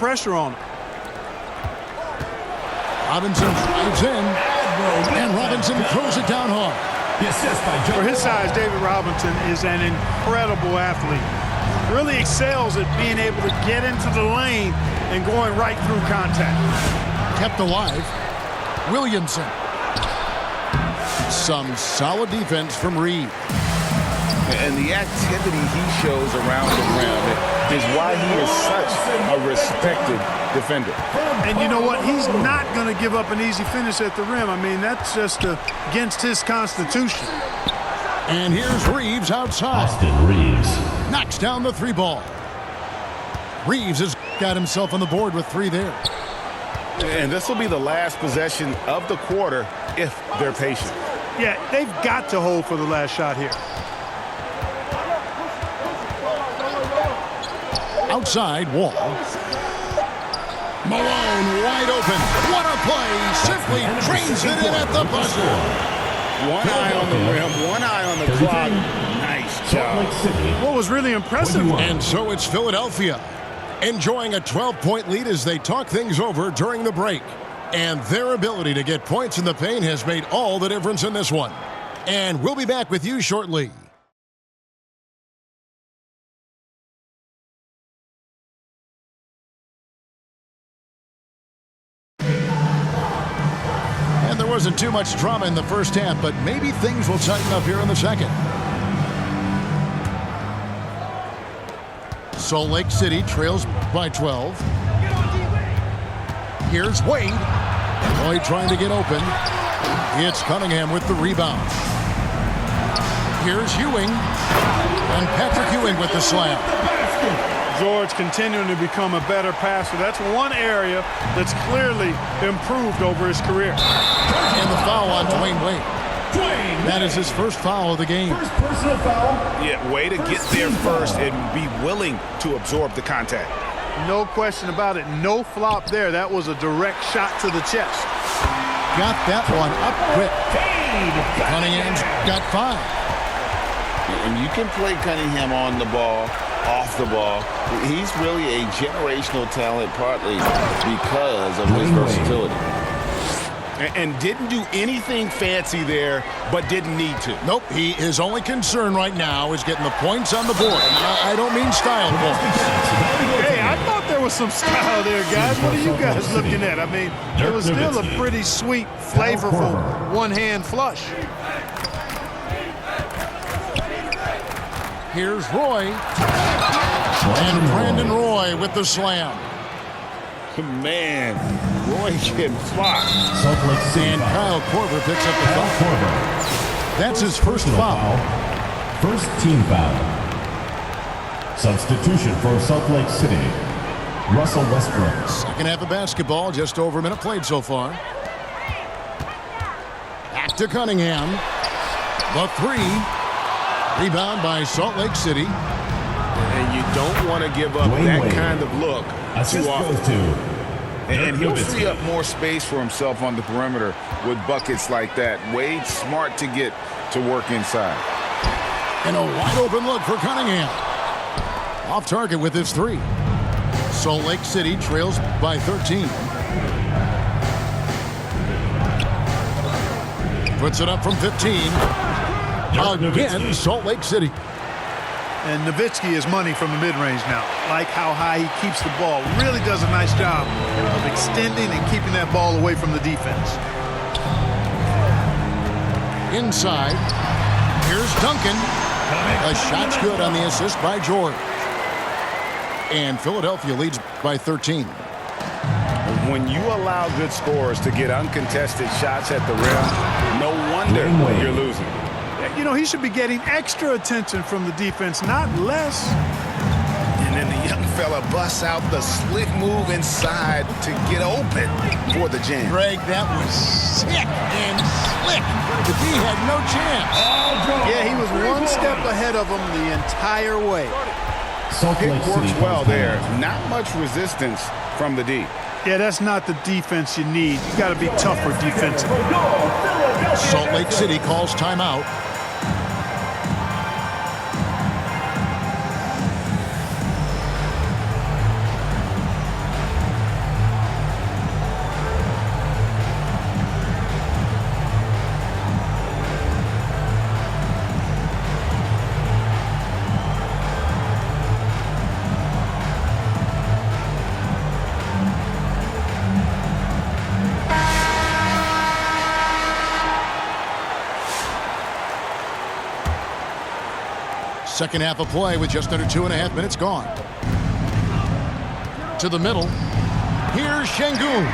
pressure on him. Robinson drives in, and Robinson throws it down hard. For his size, David Robinson is an incredible athlete. Really excels at being able to get into the lane and going right through contact. Kept alive. Williamson. Some solid defense from Reed. And the activity he shows around the rim is why he is such a respected defender. And you know what? He's not going to give up an easy finish at the rim. I mean, that's just against his constitution. And here's Reeves outside. Austin Reeves knocks down the three ball. Reeves has got himself on the board with 3 there. And this will be the last possession of the quarter if they're patient. Yeah, they've got to hold for the last shot here. Outside, Wall. Malone wide open. What a play. Simply drains it in at the buzzer. One eye on the rim, one eye on the clock. Nice job. What was really impressive. And so it's Philadelphia enjoying a 12-point lead as they talk things over during the break. And their ability to get points in the paint has made all the difference in this one. And we'll be back with you shortly. And there wasn't too much drama in the first half, but maybe things will tighten up here in the second. Salt Lake City trails by 12. Here's Wade. Lloyd trying to get open. It's Cunningham with the rebound. Here's Ewing. And Patrick Ewing with the slam. George continuing to become a better passer. That's one area that's clearly improved over his career. And the foul on Dwayne Wade. That is his first foul of the game. first personal foul. Yeah, way to get there first and be willing to absorb the contact. No question about it. No flop there. That was a direct shot to the chest. Got that one up quick. Cunningham's got 5. And you can play Cunningham on the ball, off the ball. He's really a generational talent partly because of his versatility. And didn't do anything fancy there, but didn't need to. Nope, his only concern right now is getting the points on the board. I don't mean style points. Hey, I thought there was some style there, guys. What are you guys looking at? I mean, it was still a pretty sweet, flavorful one-hand flush. Here's Roy. And Brandon Roy with the slam. Man, Roy can fly. Salt Lake City And foul. Kyle Korver picks up the Kyle foul. Korver. That's his first Personal foul. First team foul. Substitution for Salt Lake City. Russell Westbrook. Second half of basketball, just over a minute played so far. Back to Cunningham. The 3. Rebound by Salt Lake City. And you don't want to give up Dwayne that Wade. kind of look Assist too often. goes to And he'll Nowitzki. free up more space for himself on the perimeter with buckets like that. Wade's smart to get to work inside. And a wide open look for Cunningham. Off target with his 3. Salt Lake City trails by 13. Puts it up from 15. Again, Salt Lake City. And Nowitzki is money from the mid-range now. Like how high he keeps the ball. Really does a nice job of extending and keeping that ball away from the defense. Inside. Here's Duncan. A shot's good on the assist by George. And Philadelphia leads by 13. When you allow good scorers to get uncontested shots at the rim, no wonder Dwayne Wade. you're losing. You know, he should be getting extra attention from the defense, not less. And then the young fella busts out the slick move inside to get open for the jam. Greg, that was sick and slick. He had no chance. Yeah, he was one step ahead of him the entire way. Salt Lake It City works well comes there. down. Not much resistance from the D. Yeah, that's not the defense you need. You got to be tougher defensively. Salt Lake City calls timeout. Second half of play with just under 2.5 minutes gone. To the middle. Here's Şengün.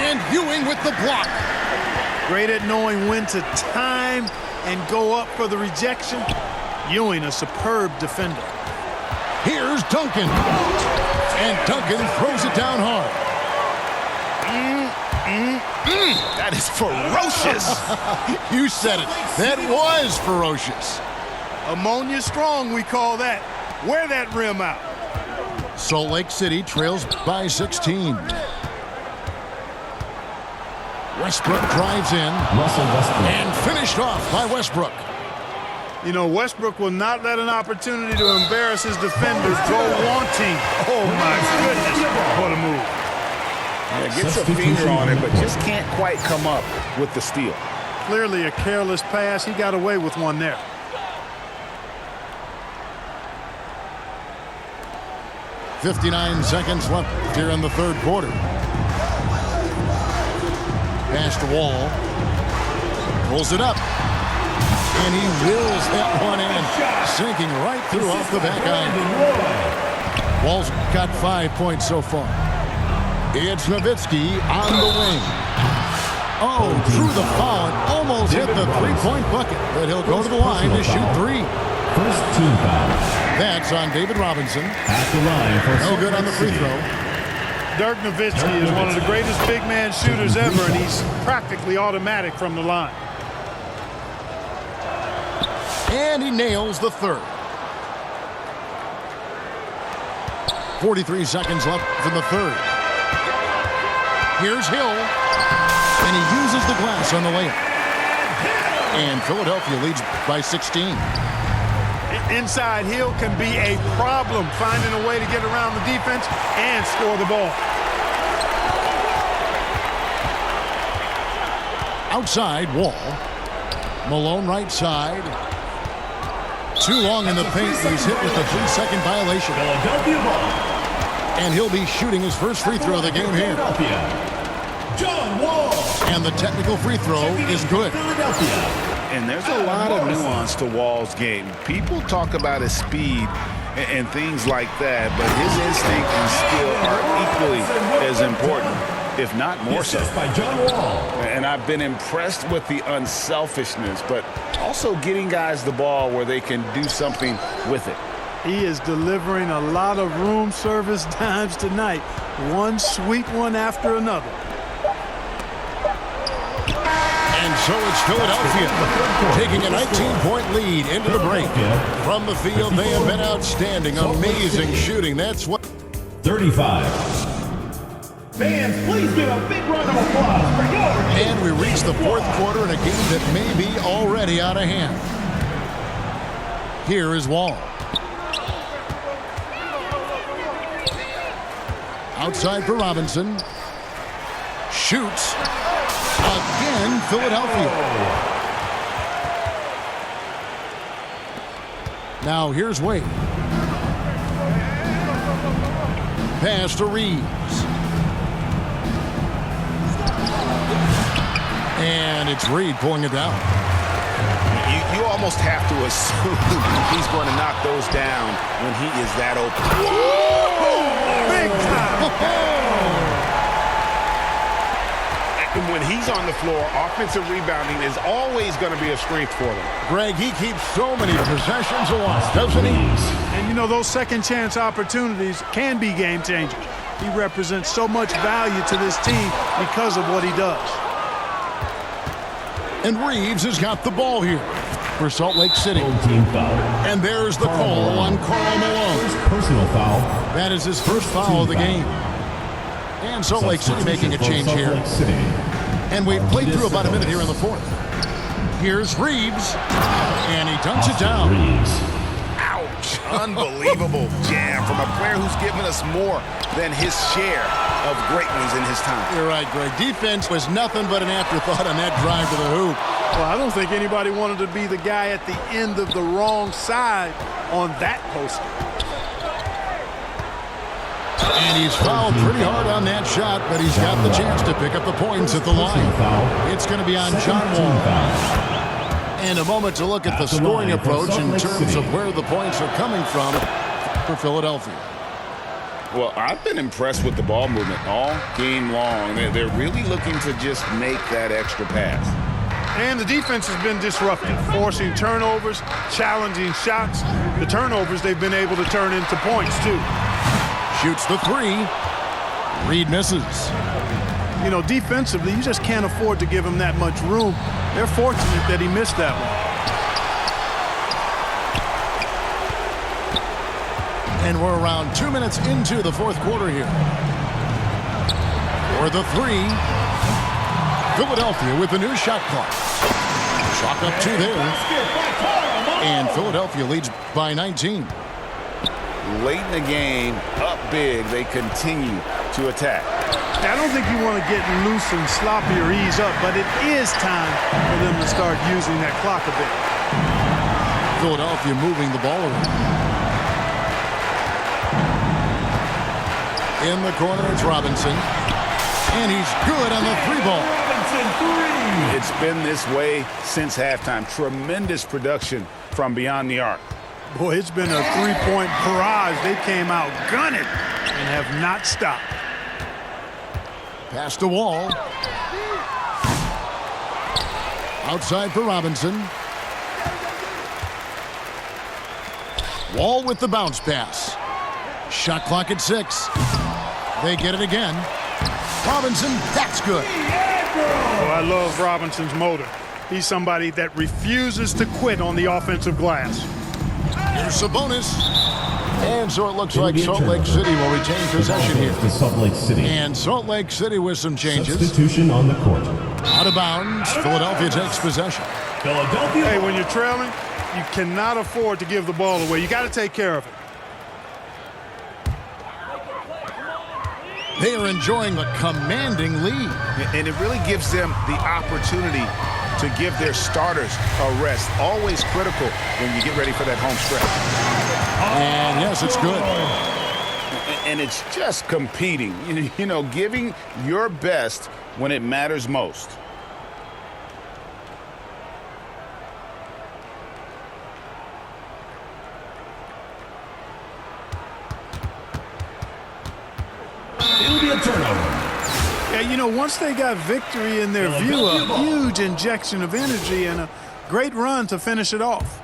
And Ewing with the block. Great at knowing when to time and go up for the rejection. Ewing, a superb defender. Here's Duncan. And Duncan throws it down hard. That is ferocious. You said it. That was ferocious. Ammonia strong, we call that. Wear that rim out. Salt Lake City trails by 16. Westbrook drives in. Russell Westbrook. And finished off by Westbrook. You know, Westbrook will not let an opportunity to embarrass his defenders go wanting. Oh, my goodness. What a move. Yeah, gets a finger on it, but just can't quite come up with the steal. Clearly a careless pass. He got away with one there. .59 seconds left here in the third quarter. Pass to Wall. Pulls it up. And he wills that one in. Sinking right through off the back iron. Wall's got 5 points so far. It's Nowitzki on the wing. Oh, drew the foul and almost hit the three-point bucket. But he'll go to the line to shoot three. First team foul. That's on David Robinson. At the line for No good on the free throw. Dirk Nowitzki is one of the greatest big man shooters ever, and he's practically automatic from the line. And he nails the third. 43 seconds left in the third. Here's Hill. And he uses the glass on the layup. And Philadelphia leads by 16. Inside, Hill can be a problem finding a way to get around the defense and score the ball. Outside, Wall. Malone right side. Too long in the paint. He's hit with a 3-second violation. Philadelphia ball. And he'll be shooting his first free throw of the game here. John Wall. And the technical free throw is good. Philadelphia. And there's a lot of nuance to Wall's game. People talk about his speed and things like that, but his instinct and skill are equally as important, if not more so. Assist by John Wall. And I've been impressed with the unselfishness, but also getting guys the ball where they can do something with it. He is delivering a lot of room service dimes tonight. One sweet one after another. And so it's Philadelphia taking a 19-point lead into the break. From the field, they have been outstanding, amazing shooting. That's what... 35. Fans, please give a big round of applause for your... And we reach the fourth quarter in a game that may be already out of hand. Here is Wall. Outside for Robinson. Shoots. Again, Philadelphia. Now here's Wade. Pass to Reeves. And it's Reed pulling it down. You almost have to assume he's going to knock those down when he is that open. Big time. And when he's on the floor, offensive rebounding is always going to be a strength for them. Greg, he keeps so many possessions alive, doesn't he? And you know, those second chance opportunities can be game changers. He represents so much value to this team because of what he does. And Reeves has got the ball here for Salt Lake City. Team foul. And there's the call on Karl Malone. First personal foul. That is his first foul of the game. And Salt Lake City making a change here. And we've played through about a minute here in the fourth. Here's Reeves. And he dunks it down. Ouch. Unbelievable jam from a player who's given us more than his share of great ones in his time. You're right, Greg. Defense was nothing but an afterthought on that drive to the hoop. Well, I don't think anybody wanted to be the guy at the end of the wrong side on that poster. And he's fouled pretty hard on that shot, but he's got the chance to pick up the points at the line. It's going to be on John Wall. And a moment to look at the scoring approach in terms of where the points are coming from for Philadelphia. Well, I've been impressed with the ball movement all game long. They're really looking to just make that extra pass. And the defense has been disruptive, forcing turnovers, challenging shots. The turnovers they've been able to turn into points, too. Shoots the three. Reed misses. You know, defensively, you just can't afford to give him that much room. They're fortunate that he missed that one. And we're around 2 minutes into the fourth quarter here. For the three, Philadelphia with the new shot clock. Chalk up two there. And Philadelphia leads by 19. Late in the game, up big, they continue to attack. I don't think you want to get loose and sloppy or ease up, but it is time for them to start using that clock a bit. Philadelphia moving the ball around. In the corner, it's Robinson. And he's good on the three ball. Robinson, three. It's been this way since halftime. Tremendous production from beyond the arc. Boy, it's been a three-point barrage. They came out gunning and have not stopped. Pass to Wall. Outside for Robinson. Wall with the bounce pass. Shot clock at 6. They get it again. Robinson, that's good. Oh, I love Robinson's motor. He's somebody that refuses to quit on the offensive glass. Here's Sabonis. And so it looks like Salt Lake City will retain possession here. To Salt Lake City. And Salt Lake City with some changes. Substitution on the court. Out of bounds. Philadelphia takes possession. Philadelphia. Hey, when you're trailing, you cannot afford to give the ball away. You got to take care of it. They are enjoying a commanding lead. And it really gives them the opportunity to give their starters a rest. Always critical when you get ready for that home stretch. And yes, it's good. And it's just competing, you know, giving your best when it matters most. It'll be a turnover. Yeah, you know, once they got victory in their view, a huge injection of energy and a great run to finish it off.